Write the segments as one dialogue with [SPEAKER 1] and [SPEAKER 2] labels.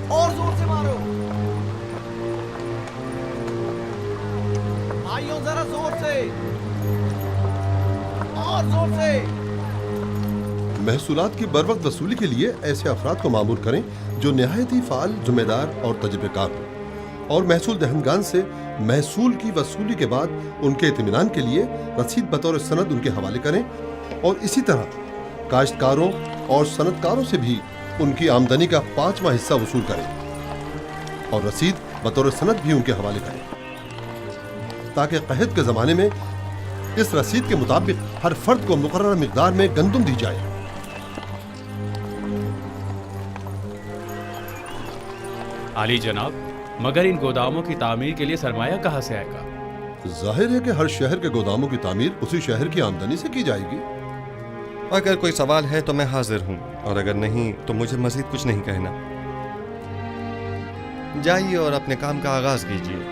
[SPEAKER 1] اور زور سے مارو بھائیوں، ذرا زور سے اور زور سے.
[SPEAKER 2] محصولات کی بروقت وصولی کے لیے ایسے افراد کو مامور کریں جو نہایت ہی فعال، ذمہ دار اور تجربے کار ہوں، اور محصول دہندگان سے محصول کی وصولی کے بعد ان کے اطمینان کے لیے رسید بطور سند ان کے حوالے کریں، اور اسی طرح کاشتکاروں اور صنعت کاروں سے بھی ان کی آمدنی کا 5واں حصہ وصول کریں اور رسید بطور سند بھی ان کے حوالے کریں، تاکہ قحط کے زمانے میں اس رسید کے مطابق ہر فرد کو مقررہ مقدار میں گندم دی جائے.
[SPEAKER 3] عالی جناب، مگر ان گوداموں کی تعمیر کے لیے سرمایہ کہاں سے آئے گا؟
[SPEAKER 2] ظاہر ہے کہ ہر شہر کے گوداموں کی تعمیر اسی شہر کی آمدنی سے کی جائے گی.
[SPEAKER 4] اگر کوئی سوال ہے تو میں حاضر ہوں، اور اگر نہیں تو مجھے مزید کچھ نہیں کہنا. جائیے اور اپنے کام کا آغاز کیجیے.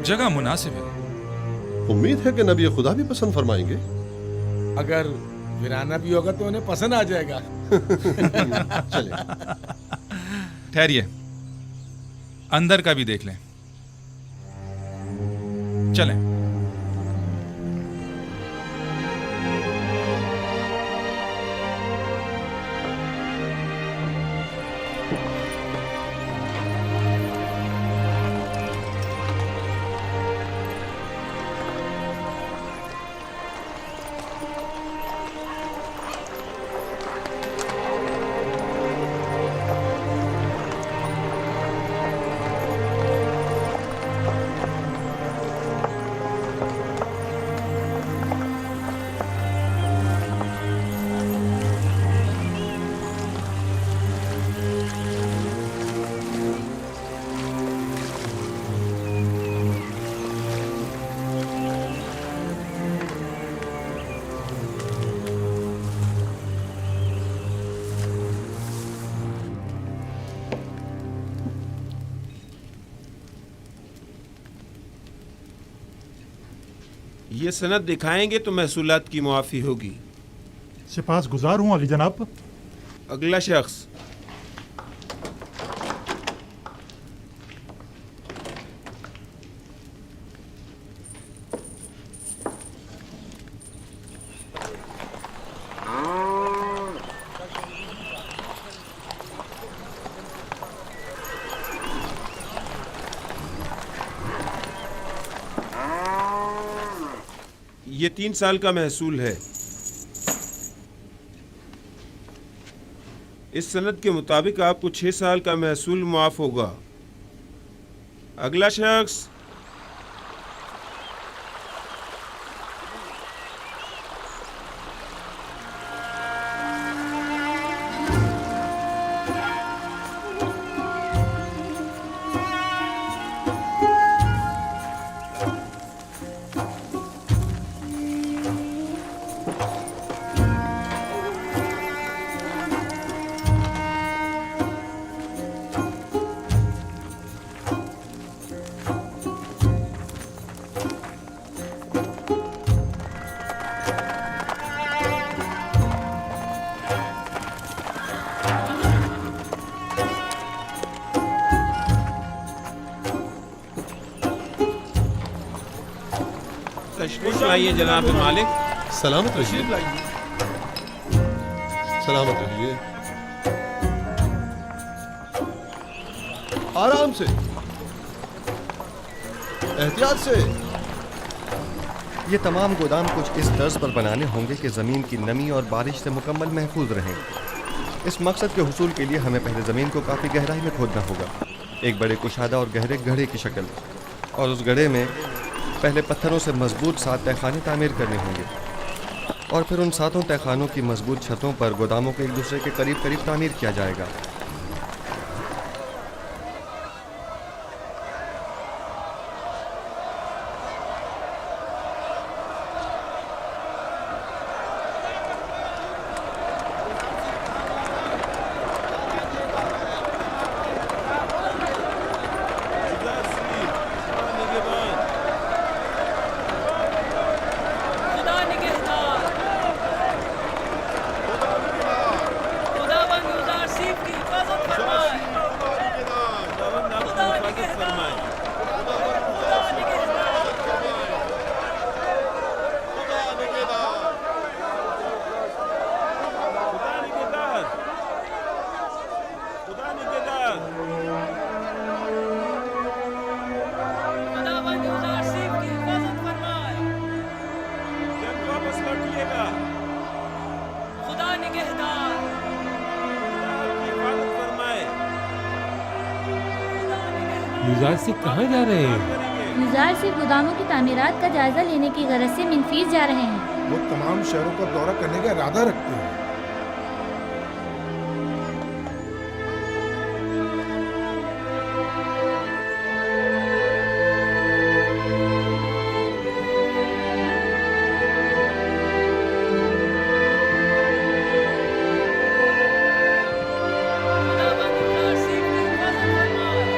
[SPEAKER 5] جگہ مناسب ہے.
[SPEAKER 2] امید ہے کہ نبی خدا بھی پسند فرمائیں گے.
[SPEAKER 6] اگر ویرانہ بھی ہوگا تو انہیں پسند آ جائے گا.
[SPEAKER 2] چلیں.
[SPEAKER 5] ٹھہریے، اندر کا بھی دیکھ لیں. چلیں.
[SPEAKER 7] یہ سند دکھائیں گے تو محصولات کی معافی ہوگی.
[SPEAKER 8] سپاس گزار ہوں علی جناب.
[SPEAKER 7] اگلا شخص. یہ 3 سال کا محصول ہے. اس سند کے مطابق آپ کو 6 سال کا محصول معاف ہوگا. اگلا شخص. तशरीफ लाइए जनाब मालिक।
[SPEAKER 2] सलामत रहिए, सलामत रहिए। आराम से, एहतियात से।
[SPEAKER 4] ये तमाम गोदाम कुछ इस तर्ज पर बनाने होंगे कि ज़मीन की नमी और बारिश से मुकम्मल महफूज रहें। इस मकसद के हुसूल के लिए हमें पहले ज़मीन को काफ़ी गहराई में खोदना होगा, एक बड़े कुशादा और गहरे गड्ढे की शक्ल, और उस गड्ढे में पहले पत्थरों से मजबूत 7 तहखाने तामीर करने होंगे, और फिर उन 7 तहखानों की मजबूत छतों पर गोदामों को एक दूसरे के करीब करीब तामीर किया जाएगा।
[SPEAKER 1] खुदा निगहदार, खुदावंद यूज़रशिप की हिफाजत फरमाए। खुदा निगहदार, खुदा निगहदार, खुदावंद यूज़रशिप की हिफाजत फरमाए। खुदा निगहदार,
[SPEAKER 6] यूज़रशिप कहाँ जा रहे हैं?
[SPEAKER 9] यूज़रशिप गोदामों की तामीरात का जायजा लेने की गरज से मिनफीस जा रहे हैं।
[SPEAKER 6] वो तमाम शहरों का दौरा करने का इरादा रखते हैं।
[SPEAKER 1] खुदावंद यूज़रशिप की हिफाजत फरमाए।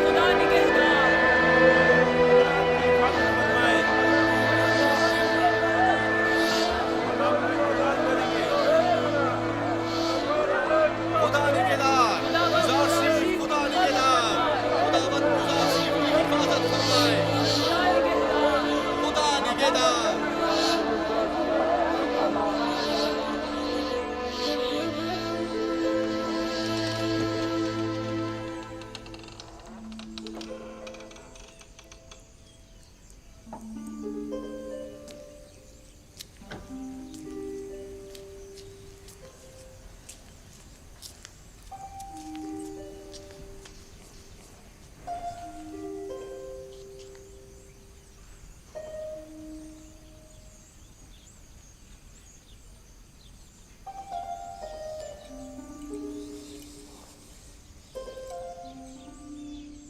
[SPEAKER 1] खुदा निगहदार,
[SPEAKER 6] खुदा निगहदार, यूज़रशिप खुदा निगहदार, खुदावंद यूज़रशिप की हिफाजत फरमाए। खुदा निगहदार।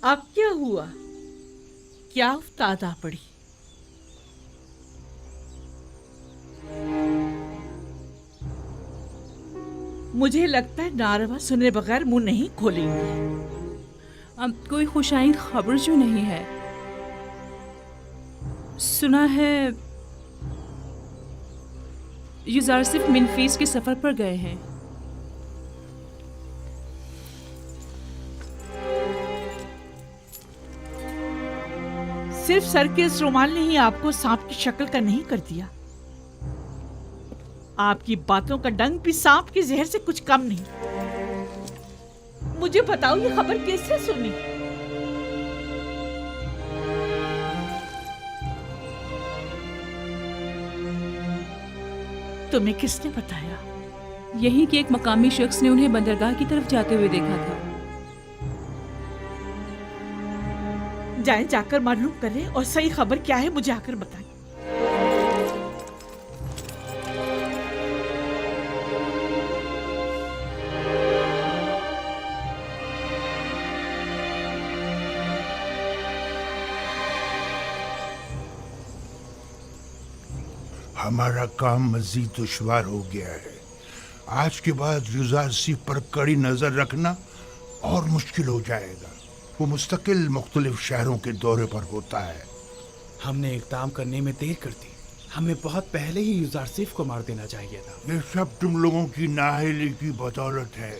[SPEAKER 10] अब क्या हुआ? क्या उफ्ताद आ पड़ी? मुझे लगता है नारवा सुने बगैर मुंह नहीं खोलेंगे।
[SPEAKER 11] अब कोई खुशाइंद खबर जो नहीं है। सुना है यूज़रशिप मिनफीस के सफर पर गए हैं।
[SPEAKER 10] सिर्फ सर के इस रुमाल ने ही आपको सांप की शक्ल का नहीं कर दिया। आपकी बातों का डंक भी सांप के जहर से कुछ कम नहीं। मुझे बताओ ये खबर कैसे सुनी? तुम्हें किसने बताया?
[SPEAKER 11] यही कि एक मकामी शख्स ने उन्हें बंदरगाह की तरफ जाते हुए देखा था।
[SPEAKER 10] जाएं, जाकर मालूम करें और सही खबर क्या है मुझे आकर बताएं।
[SPEAKER 12] हमारा काम मजीद दुश्वार हो गया है। आज के बाद यूज़रशिप पर कड़ी नजर रखना और मुश्किल हो जाएगा। वो मुस्तकिल मुख्तलिफ शहरों के दौरे पर होता है।
[SPEAKER 13] हमने इक़दाम करने में देर कर दी। हमें बहुत पहले ही यूज़रशिप को मार देना चाहिए था।
[SPEAKER 12] ये सब तुम लोगों की नाअहली की बदौलत है,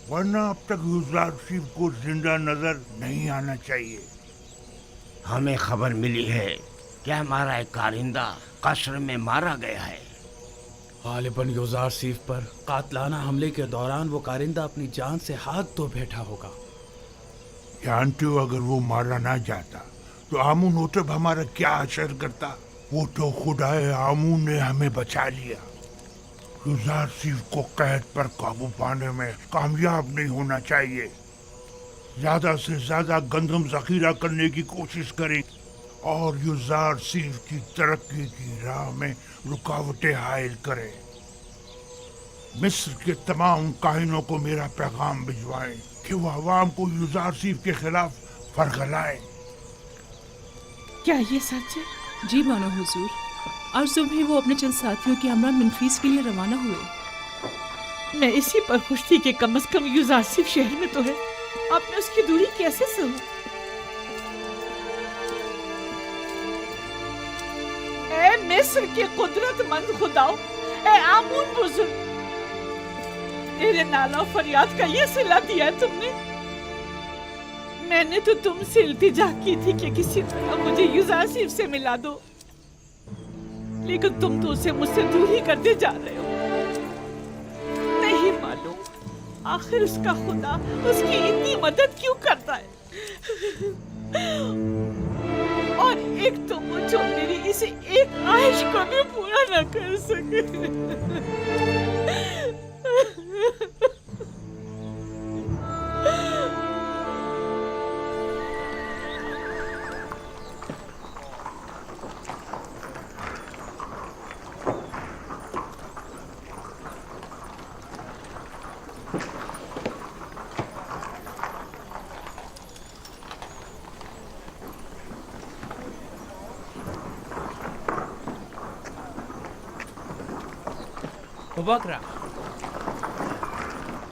[SPEAKER 12] वरना अब तक यूज़रशिप को जिंदा नजर नहीं आना चाहिए।
[SPEAKER 6] हमें खबर मिली है कि हमारा एक कारिंदा कस्र में मारा गया है।
[SPEAKER 13] गालिबन युजार सीफ पर कातलाना हमले के दौरान वो कारिंदा अपनी जान से हाथ धो बैठा होगा।
[SPEAKER 12] जानते हो, अगर वो मारा ना जाता तो आमून ओटब हमारा क्या असर करता। वो तो खुदाए आमून ने हमें बचा लिया। युजार सीफ को कैद पर काबू पाने में कामयाब नहीं होना चाहिए। ज्यादा से ज्यादा गंदम जखीरा करने की कोशिश करें और युजार सीफ की तरक्की की राह में रुकावटें हायल करें। मिस्र के तमाम काहिनों को मेरा पैगाम भिजवाएं कि वो अवाम को युजार सीफ के खिलाफ फरगलाएं।
[SPEAKER 10] क्या ये सच है?
[SPEAKER 11] जी मानो हुजूर। आज सुबह वो अपने चंद साथियों के हमरा मिनफीस के लिए रवाना हुए।
[SPEAKER 10] मैं इसी पर खुश थी कि कम से कम युजार सीफ शहर में तो है। आपने उसकी दूरी कैसे सुनी? ए मिस्र के कुदरतमंद खुदाओ, ए आमून बुजुर्ग, तेरे नाला फरियाद का ये सिला दिया है तुमने। मैंने तो तुमसे इल्तिजा की थी कि किसी तरह मुझे युजार सीफ से मिला दो, लेकिन तुम तो उसे मुझसे दूर ही करते जा रहे हो। नहीं मालूम आखिर उसका खुदा उसकी इतनी मदद क्यों करता है। और एक तो वो जो मेरी इसे एक ख्वाहिश को भी पूरा न कर सके।
[SPEAKER 13] मुबकरा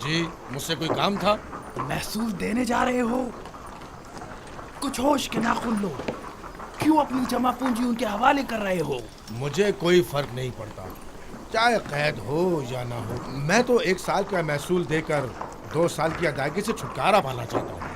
[SPEAKER 6] जी, मुझसे कोई काम था?
[SPEAKER 13] महसूल देने जा रहे हो? कुछ होश के नाखुन लो। क्यों अपनी जमा पूंजी उनके हवाले कर रहे हो?
[SPEAKER 6] मुझे कोई फर्क नहीं पड़ता, चाहे कैद हो या ना हो। मैं तो 1 साल का महसूल देकर 2 साल की अदायगी से छुटकारा पाना चाहता हूँ।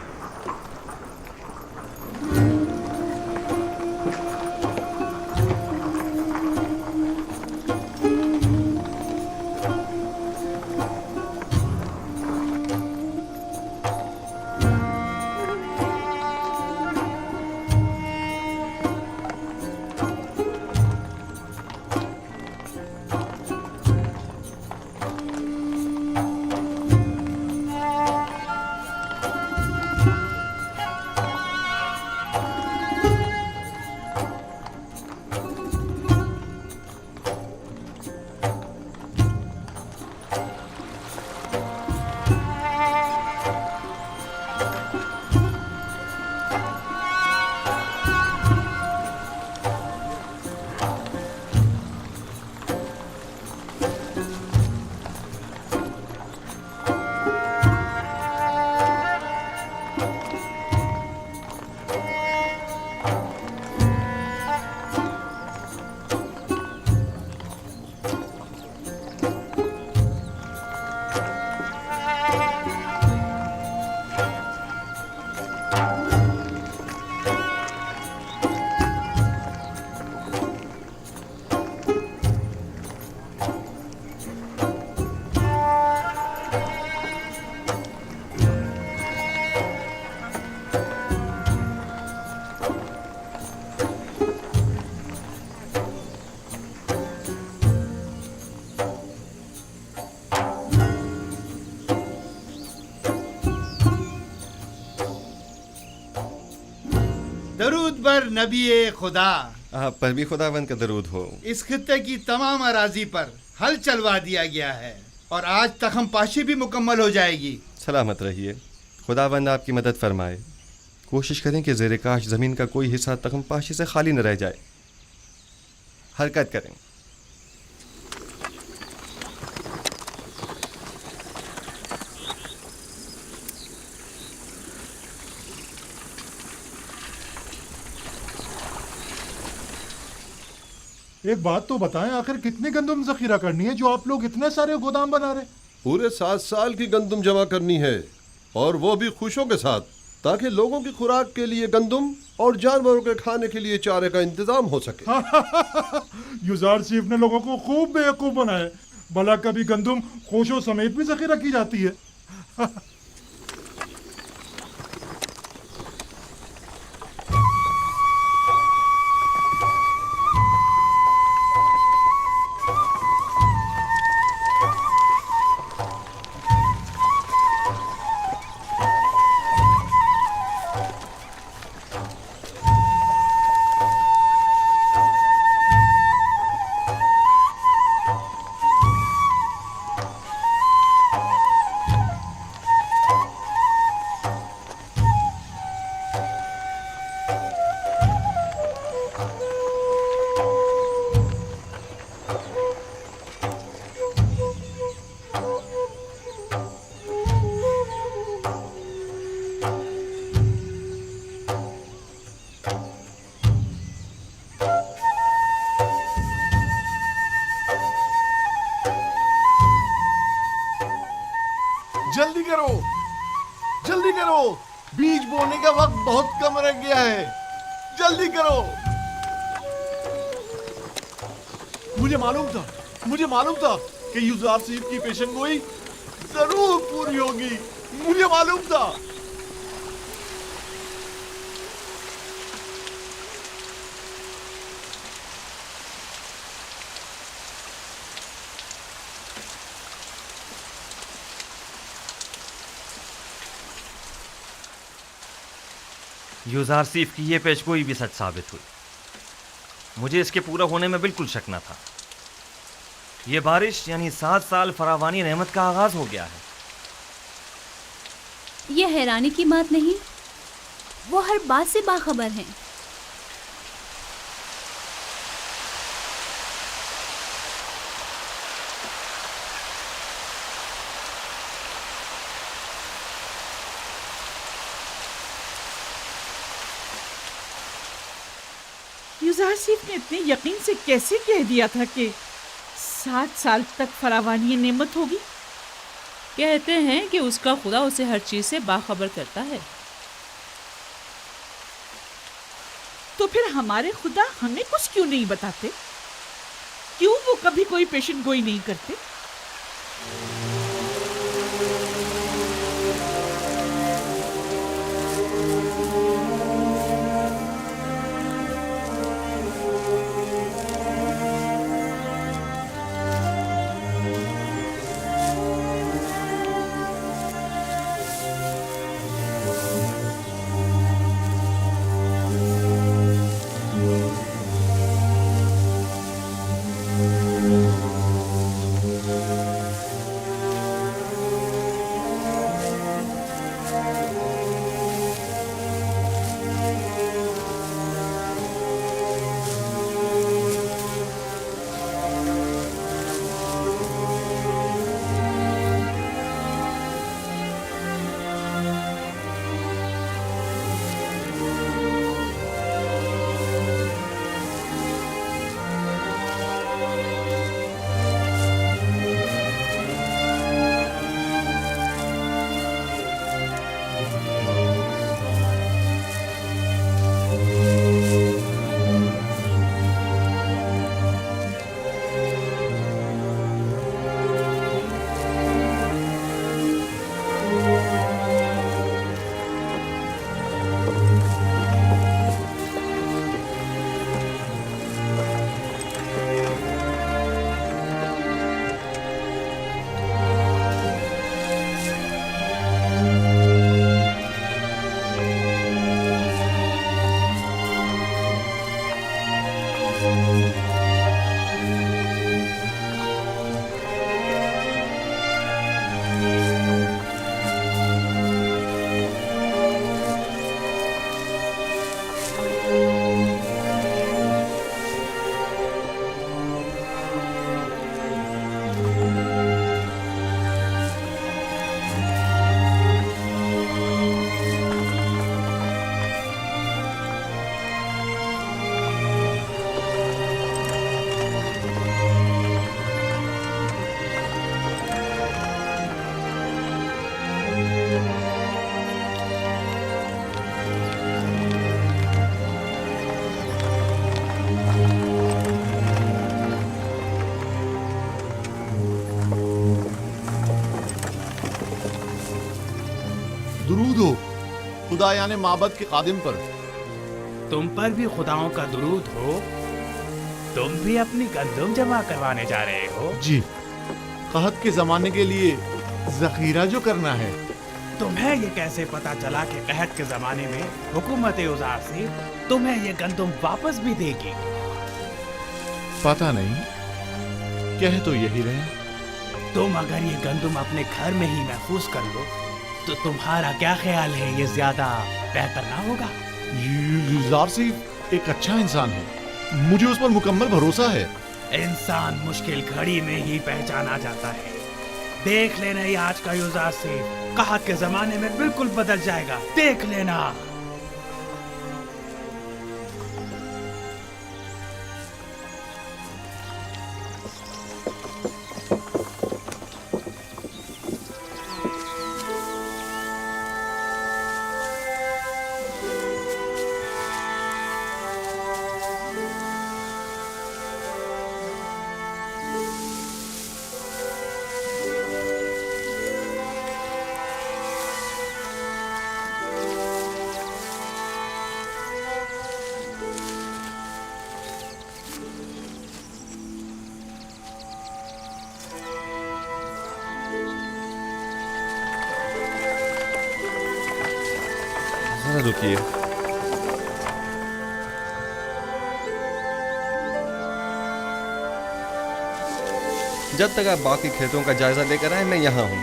[SPEAKER 14] दरूद बर नबी खुदा,
[SPEAKER 4] आप पर भी खुदावंद का दरूद हो।
[SPEAKER 14] इस खित्ते की तमाम अराजी पर हल चलवा दिया गया है और आज तखम पाशी भी मुकम्मल हो जाएगी।
[SPEAKER 4] सलामत रहिए, खुदावंद आपकी मदद फरमाए। कोशिश करें कि ज़ेरे काश ज़मीन का कोई हिस्सा तखम पाशी से खाली न रह जाए। हरकत करें।
[SPEAKER 8] एक बात तो बताएं, आखिर कितनी गंदम जखीरा करनी है जो आप लोग इतने सारे गोदाम बना रहे?
[SPEAKER 2] पूरे 7 साल की गंदम जमा करनी है, और वो भी खुशों के साथ। تاکہ لوگوں کی خوراک کے لیے گندم اور جانوروں کے کھانے کے لیے چارے کا انتظام ہو سکے۔
[SPEAKER 8] یوزارسیف نے لوگوں کو خوب بیوقوف بنایا، بھلا کبھی گندم خوشوں سمیت بھی ذخیرہ کی جاتی ہے۔
[SPEAKER 15] جلدی کرو، جلدی کرو، بیج بونے کا وقت بہت کم رہ گیا ہے، جلدی کرو۔ مجھے معلوم تھا کہ یوزارسیف کی پیشن گوئی ضرور پوری ہوگی، مجھے معلوم تھا۔
[SPEAKER 16] یوزارسیف کی یہ پیشگوئی بھی سچ ثابت ہوئی۔ مجھے اس کے پورا ہونے میں بالکل شک نہ تھا۔ یہ بارش یعنی 7 سال فراوانی نعمت کا آغاز ہو گیا ہے۔
[SPEAKER 9] یہ حیرانی کی بات نہیں، وہ ہر بات سے باخبر ہیں۔
[SPEAKER 10] یوزارسیف نے اتنے یقین سے کیسے کہہ دیا تھا کہ 7 سال تک فراوانی نعمت ہوگی؟
[SPEAKER 11] کہتے ہیں کہ اس کا خدا اسے ہر چیز سے باخبر کرتا ہے۔
[SPEAKER 10] تو پھر ہمارے خدا ہمیں کچھ کیوں نہیں بتاتے؟ کیوں وہ کبھی کوئی پیشن گوئی نہیں کرتے؟
[SPEAKER 15] दुरूद हो खुदा यानी माबद के कादिम पर।
[SPEAKER 3] तुम पर भी खुदाओं का दुरूद हो। तुम भी अपनी गंदम जमा करवाने जा रहे हो?
[SPEAKER 15] जी, कहत के जमाने के लिए जखीरा जो करना है।
[SPEAKER 3] तुम्हें ये कैसे पता चला कि कहत के जमाने में हुकूमत उज़ार से तुम्हें ये गंदम वापस भी देगी?
[SPEAKER 15] पता नहीं, कह तो यही रहे।
[SPEAKER 3] तुम अगर ये गंदम अपने घर में ही महफूज कर लो तो तुम्हारा क्या ख्याल है, ये ज्यादा बेहतर ना होगा?
[SPEAKER 15] यूज़ार सिर्फ एक अच्छा इंसान है, मुझे उस पर मुकम्मल भरोसा है।
[SPEAKER 3] इंसान मुश्किल घड़ी में ही पहचाना जाता है। देख लेना, ये आज का यूज़ार से कहत के जमाने में बिल्कुल बदल जाएगा, देख लेना।
[SPEAKER 4] जरा रुकिए। जब तक आप बाकी खेतों का जायजा लेकर आए, मैं यहाँ हूँ।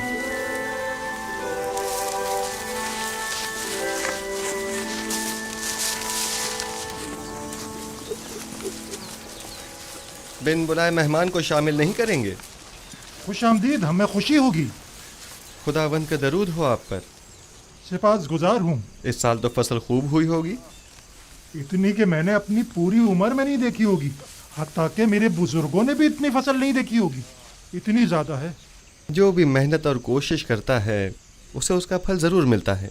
[SPEAKER 4] बिन बुलाए मेहमान को शामिल नहीं करेंगे?
[SPEAKER 8] खुश आमदीद, हमें खुशी होगी।
[SPEAKER 4] खुदावंद का दरूद हो आप पर।
[SPEAKER 8] सिपास गुजार हूँ।
[SPEAKER 4] इस साल तो फसल खूब हुई होगी।
[SPEAKER 8] इतनी कि मैंने अपनी पूरी उम्र में नहीं देखी होगी, हत्ता कि मेरे बुजुर्गों ने भी इतनी फसल नहीं देखी होगी। इतनी ज्यादा है।
[SPEAKER 4] जो भी मेहनत और कोशिश करता है उसे उसका फल जरूर मिलता है।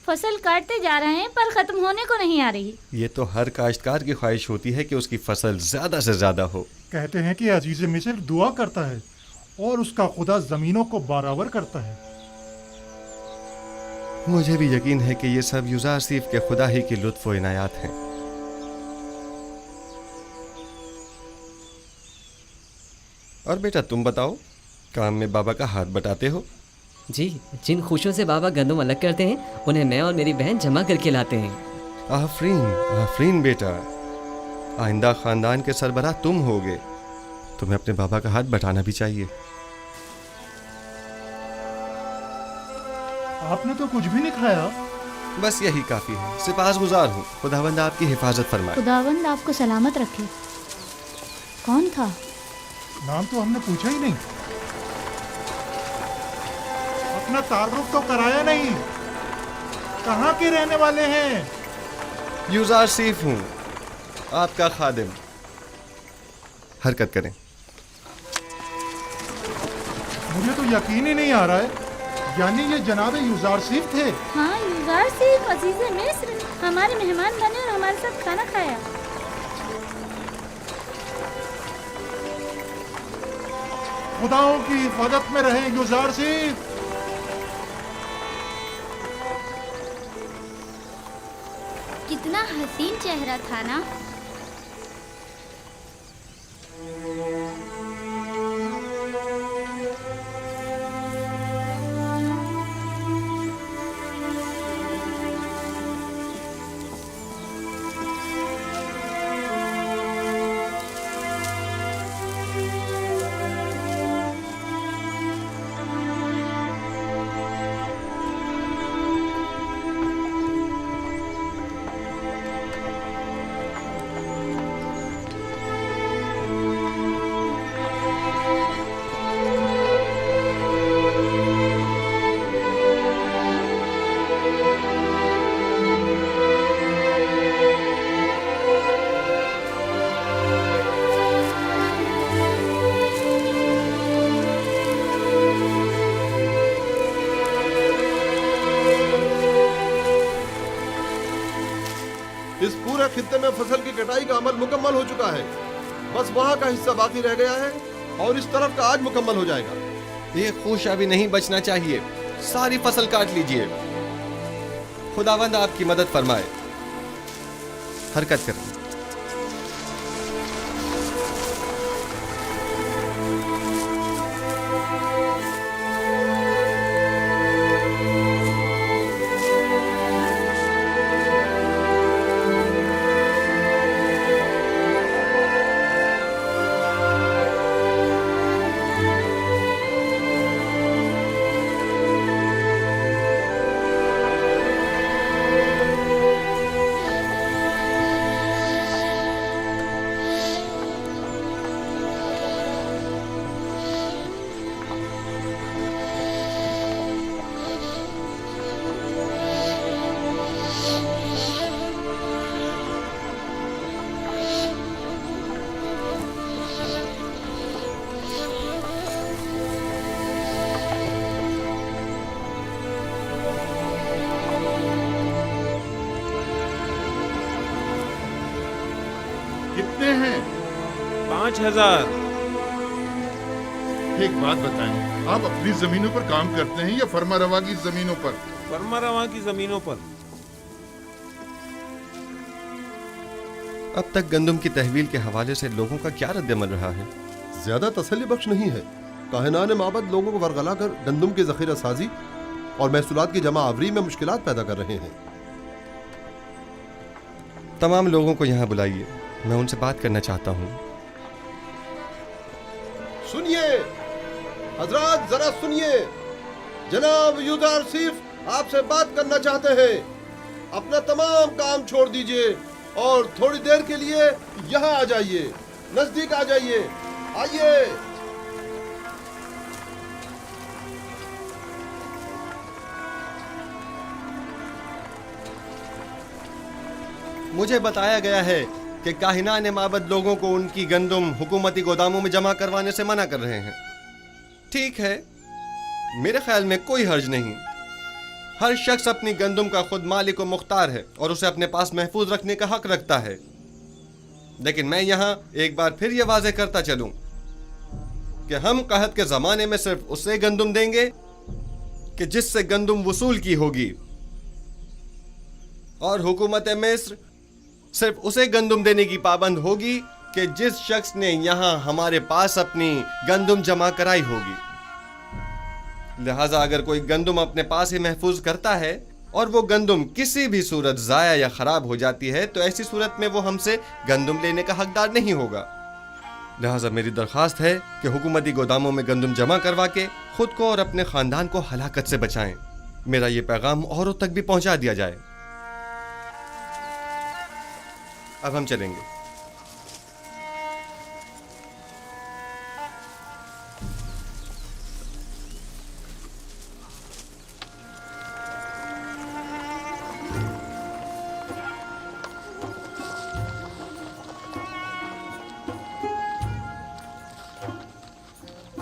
[SPEAKER 9] फसल काटते जा रहे हैं पर खत्म होने को नहीं आ रही।
[SPEAKER 4] ये तो हर काश्तकार की ख्वाहिश होती है कि उसकी फसल ज्यादा से ज्यादा हो।
[SPEAKER 8] कहते हैं कि अजीज मिस्र दुआ करता है और उसका खुदा जमीनों को बराबर करता है।
[SPEAKER 4] मुझे भी यकीन है कि ये सब यूज़ार सिर्फ के खुदा ही की लुत्फ व इनायात हैं। और बेटा तुम बताओ, काम में बाबा का हाथ बटाते हो?
[SPEAKER 17] जी, जिन खुशियों से बाबा गंदम अलग करते हैं उन्हें मैं और मेरी बहन जमा करके लाते हैं।
[SPEAKER 4] आफरीन आफरीन बेटा, आइंदा खानदान के सरबराह तुम होगे। तुम्हें अपने बाबा का हाथ बटाना भी चाहिए।
[SPEAKER 8] आपने तो कुछ भी नहीं खाया।
[SPEAKER 4] बस यही काफी है। सिपासगुजार हूँ। खुदावंद आपकी हिफाजत फरमाए।
[SPEAKER 9] खुदावंद आपको सलामत रखे। कौन था?
[SPEAKER 8] नाम तो हमने पूछा ही नहीं। अपना तारुफ तो कराया नहीं। कहाँ के रहने वाले हैं?
[SPEAKER 4] यूज़ार सिर्फ हूँ, आपका खादिम। हरकत करें।
[SPEAKER 8] मुझे तो यकीन ही नहीं आ रहा है, यानी ये जनाब यूज़ार सिर्फ थे।
[SPEAKER 9] हाँ, यूज़ार सिर्फ अजीज़ मिस्र हमारे मेहमान बने और हमारे साथ खाना खाया।
[SPEAKER 8] खुदाओं की हिफाजत में रहे यूज़ार सिर्फ।
[SPEAKER 9] कितना हसीन चेहरा था ना।
[SPEAKER 2] इस पूरे खित्ते में फसल की कटाई का अमल मुकम्मल हो चुका है। बस वहाँ का हिस्सा बाकी रह गया है और इस तरफ का आज मुकम्मल हो जाएगा।
[SPEAKER 4] ये खुश अभी नहीं बचना चाहिए। सारी फसल काट लीजिए। खुदावंद आपकी मदद फरमाए। हरकत करें।
[SPEAKER 12] कितने हैं?
[SPEAKER 7] 5000।
[SPEAKER 12] एक बात बताएं, आप अपनी जमीनों पर काम करते हैं या फर्मा रवा की जमीनों पर?
[SPEAKER 7] फर्मा रवा की जमीनों पर।
[SPEAKER 4] अब तक गंदम की तहवील के हवाले से लोगों का क्या रद्दमल रहा है?
[SPEAKER 2] ज्यादा तसल्ली बख्श नहीं है। काहिनान माबद लोगों को वरगला कर गंदम की जखीरा साजी और महसूलात की जमा आवरी में मुश्किलात पैदा कर रहे हैं।
[SPEAKER 4] तमाम लोगों को यहाँ बुलाइए, मैं उनसे बात करना चाहता हूँ।
[SPEAKER 2] सुनिए हजरात, जरा सुनिए। जनाब यूजार सिर्फ आपसे बात करना चाहते हैं। अपना तमाम काम छोड़ दीजिए और थोड़ी देर के लिए यहाँ आ जाइए, नजदीक आ जाइए। आइए।
[SPEAKER 4] मुझे बताया गया है कि काहिनान माबद लोगों को उनकी गंदम हुकूमती गोदामों में जमा करवाने से मना कर रहे हैं। ठीक है, मेरे ख्याल में कोई हर्ज नहीं। हर शख्स अपनी गंदम का खुद मालिक व मुख्तार है और उसे अपने पास महफूज रखने का हक रखता है। लेकिन मैं यहाँ एक बार फिर यह वाज़ेह करता चलूं कि हम कहत के ज़माने में सिर्फ उसे गंदम देंगे कि जिससे गंदम वसूल की होगी, और हुकूमत मिस्र सिर्फ उसे गंदम देने की पाबंद होगी कि जिस शख्स ने यहाँ हमारे पास अपनी गंदम जमा कराई होगी। लिहाजा अगर कोई गंदम अपने पास ही महफूज करता है और वो गंदम किसी भी सूरत ज़ाया या ख़राब हो जाती है तो ऐसी सूरत में वो हमसे गंदम लेने का हकदार नहीं होगा। लिहाजा मेरी दरख्वास्त है कि हुकूमती गोदामों में गंदम जमा करवा के खुद को और अपने ख़ानदान को हलाकत से बचाएं। मेरा ये पैगाम औरों तक भी पहुंचा दिया जाए। अब हम चलेंगे।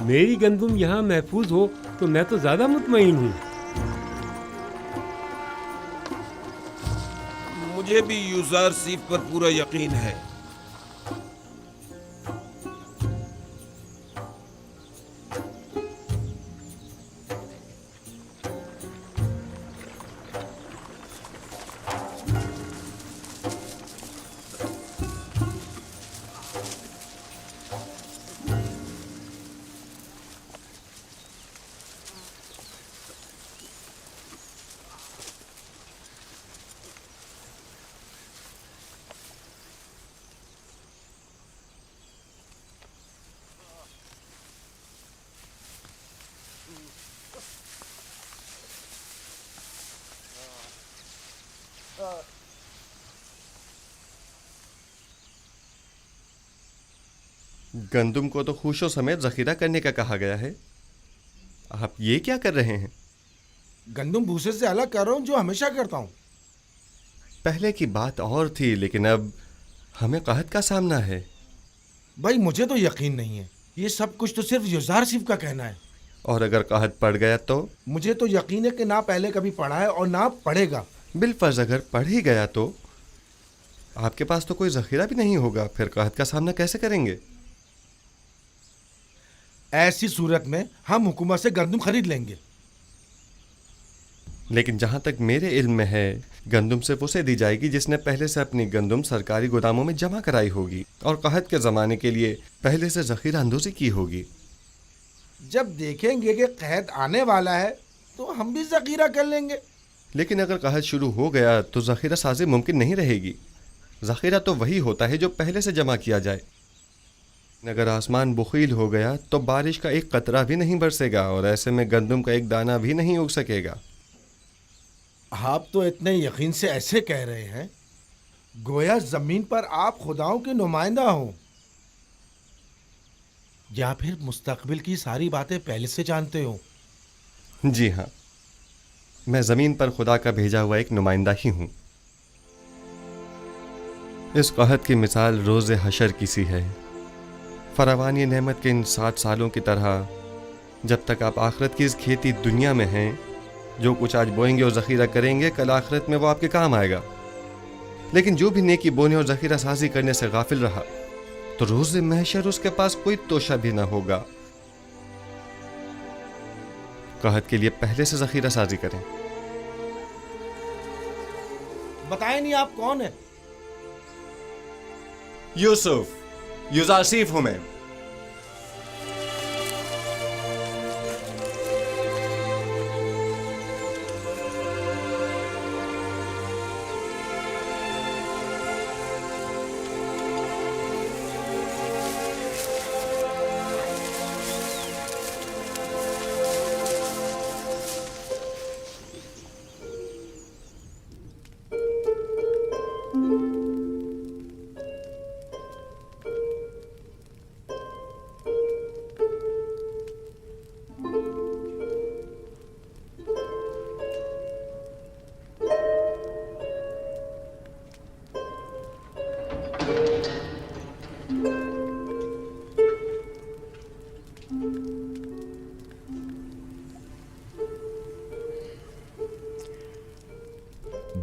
[SPEAKER 18] मेरी गंदम यहाँ महफूज हो तो मैं तो ज्यादा मुतमईन हूँ।
[SPEAKER 7] मुझे भी यूजार सीफ पर पूरा यकीन है।
[SPEAKER 4] गंदम को तो खुशों समेत जखीरा करने का कहा गया है। आप ये क्या कर रहे हैं?
[SPEAKER 6] गंदम भूसे से अलग कर रहा हूँ, जो हमेशा करता हूँ।
[SPEAKER 4] पहले की बात और थी, लेकिन अब हमें कहत का सामना है।
[SPEAKER 6] भाई मुझे तो यकीन नहीं है, ये सब कुछ तो सिर्फ यूजार सिर्फ का कहना है।
[SPEAKER 4] और अगर कहत पड़ गया तो?
[SPEAKER 6] मुझे तो यकीन है कि ना पहले कभी पढ़ा है और ना पढ़ेगा।
[SPEAKER 4] बिलफर्ज अगर पढ़ ही गया तो आपके पास तो कोई जखीरा भी नहीं होगा, फिर कहत का सामना कैसे करेंगे?
[SPEAKER 6] ऐसी सूरत में हम हुकूमत से गंदम खरीद लेंगे।
[SPEAKER 4] لیکن جہاں تک میرے علم میں ہے گندم صرف اسے دی جائے گی جس نے پہلے سے اپنی گندم سرکاری گوداموں میں جمع کرائی ہوگی اور قحط کے زمانے کے لیے پہلے سے ذخیرہ اندوزی کی ہوگی۔
[SPEAKER 6] جب دیکھیں گے کہ قحط آنے والا ہے تو ہم بھی ذخیرہ کر لیں گے۔
[SPEAKER 4] لیکن اگر قحط شروع ہو گیا تو ذخیرہ سازی ممکن نہیں رہے گی۔ ذخیرہ تو وہی ہوتا ہے جو پہلے سے جمع کیا جائے۔ اگر آسمان بخیل ہو گیا تو بارش کا ایک قطرہ بھی نہیں برسے گا اور ایسے میں گندم کا ایک دانہ بھی نہیں اگ سکے گا۔
[SPEAKER 6] آپ تو اتنے یقین سے ایسے کہہ رہے ہیں گویا زمین پر آپ خداؤں کے نمائندہ ہوں، یا پھر مستقبل کی ساری باتیں پہلے سے جانتے ہوں۔
[SPEAKER 4] جی ہاں، میں زمین پر خدا کا بھیجا ہوا ایک نمائندہ ہی ہوں۔ اس قحط کی مثال روز حشر کی سی ہے۔ فراوانی نعمت کے ان 60 سالوں کی طرح جب تک آپ آخرت کی اس کھیتی دنیا میں ہیں، جو کچھ آج بوئیں گے اور ذخیرہ کریں گے کل آخرت میں وہ آپ کے کام آئے گا۔ لیکن جو بھی نیکی بونے اور ذخیرہ سازی کرنے سے غافل رہا تو روز محشر اس کے پاس کوئی توشہ بھی نہ ہوگا۔ قحط کے لیے پہلے سے ذخیرہ سازی کریں۔
[SPEAKER 6] بتائیں نہیں آپ کون ہیں؟
[SPEAKER 4] یوسف، یوزارسیف ہوں میں۔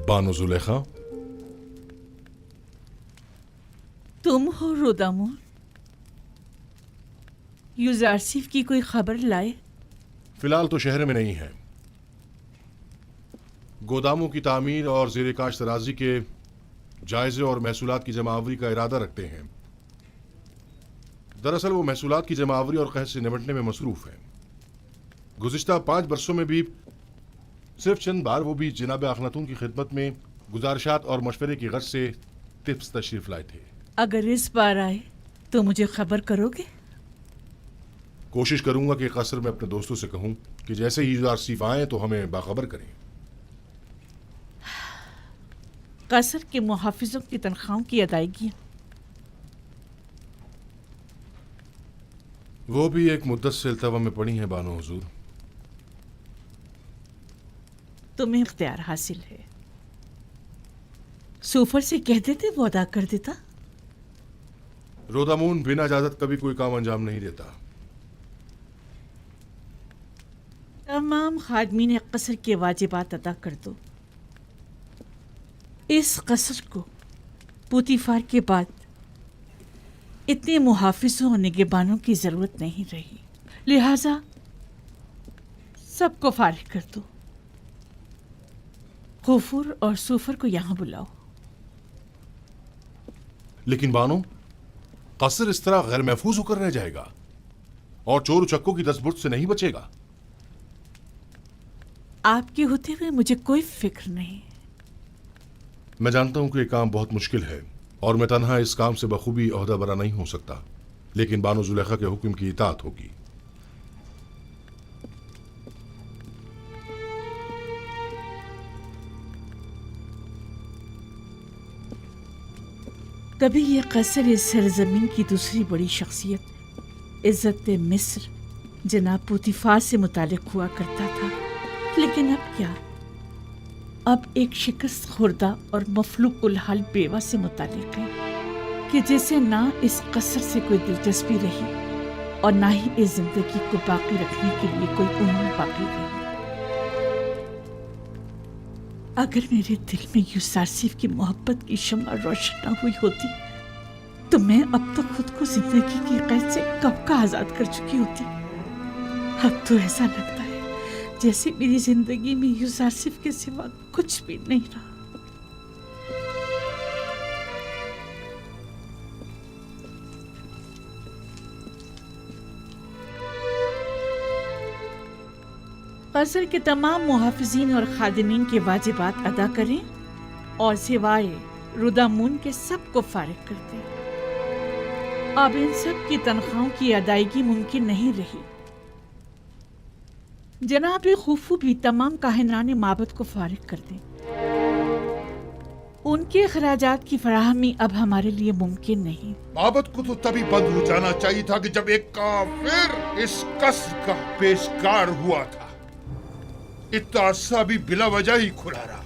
[SPEAKER 6] بانو زلیخا،
[SPEAKER 10] تم ہو رودامون؟ یوزارسیف کی کوئی خبر لائے؟
[SPEAKER 19] فی الحال تو شہر میں نہیں ہے۔ گوداموں کی تعمیر اور زیر کاشت اراضی کے جائزے اور محصولات کی جمع آوری کا ارادہ رکھتے ہیں۔ دراصل وہ محصولات کی جمع آوری اور قحط سے نمٹنے میں مصروف ہیں۔ گزشتہ 5 برسوں میں بھی صرف چند بار وہ بھی جناب اخناتون کی خدمت میں گزارشات اور مشورے کی غرض سے ٹپس تشریف لائے تھے۔
[SPEAKER 10] اگر اس بار آئے تو مجھے خبر کرو گے؟
[SPEAKER 19] کوشش کروں گا کہ قصر میں اپنے دوستوں سے کہوں کہ جیسے ہی یوزارسیف آئیں تو ہمیں باخبر کریں۔
[SPEAKER 10] قصر کے محافظوں کی تنخواہوں کی ادائیگیاں
[SPEAKER 19] وہ بھی ایک مدت سے التوا میں پڑی ہیں بانو حضور۔
[SPEAKER 10] تمہیں اختیار حاصل ہے، سوفر سے کہہ دیتے وہ ادا کر دیتا۔
[SPEAKER 19] رودامون بنا اجازت کبھی کوئی کام انجام نہیں دیتا۔
[SPEAKER 10] تمام خادمین قصر کے واجبات ادا کر دو۔ اس قصر کو پوتیفار کے بعد اتنے محافظوں اور نگہبانوں کی ضرورت نہیں رہی، لہذا سب کو فارغ کر دو۔ غفور اور سوفر کو یہاں بلاؤ۔
[SPEAKER 19] لیکن بانو، قصر اس طرح غیر محفوظ ہو کر رہ جائے گا اور چور چکوں کی دستبرد سے نہیں بچے گا۔
[SPEAKER 10] آپ کے ہوتے ہوئے مجھے کوئی فکر نہیں۔
[SPEAKER 19] میں جانتا ہوں کہ یہ کام بہت مشکل ہے اور میں تنہا اس کام سے بخوبی عہدہ برا نہیں ہو سکتا، لیکن بانو زلیخا کے حکم کی اطاعت ہوگی۔
[SPEAKER 10] کبھی یہ قصر اس سرزمین کی دوسری بڑی شخصیت عزت مصر جناب پوتیفار سے متعلق ہوا کرتا تھا، لیکن اب کیا؟ اب ایک شکست خوردہ اور مفلوق الحال بیوہ سے متعلق ہے کہ جسے نہ اس قصر سے کوئی دلچسپی رہی اور نہ ہی اس زندگی کو باقی رکھنے کے لیے کوئی امید باقی رہی۔ اگر میرے دل میں یوزارسیف کی محبت کی شمع روشن نہ ہوئی ہوتی تو میں اب تک خود کو زندگی کی قید سے کب کا آزاد کر چکی ہوتی۔ اب تو ایسا لگتا ہے जैसे मेरी जिंदगी में यूसुफ के सिवा कुछ भी नहीं रहा। कसर के तमाम मुहाफिजीन और खादिमीन के वाजिबात अदा करें और सिवाय रुदामून के सबको फारिग कर दें। अब इन सब की तनख्वाहों की अदायगी मुमकिन नहीं रही। जनाब खुफू भी तमाम काहिनान माबद को फारिग कर दें। उनके अखराजात की फराहमी अब हमारे लिए मुमकिन नहीं।
[SPEAKER 12] माबद को तो तभी बंद हो जाना चाहिए था कि जब एक काफिर इस कसर का पेशकार हुआ था। इतना अरसा भी बिला वजह ही खुला रहा।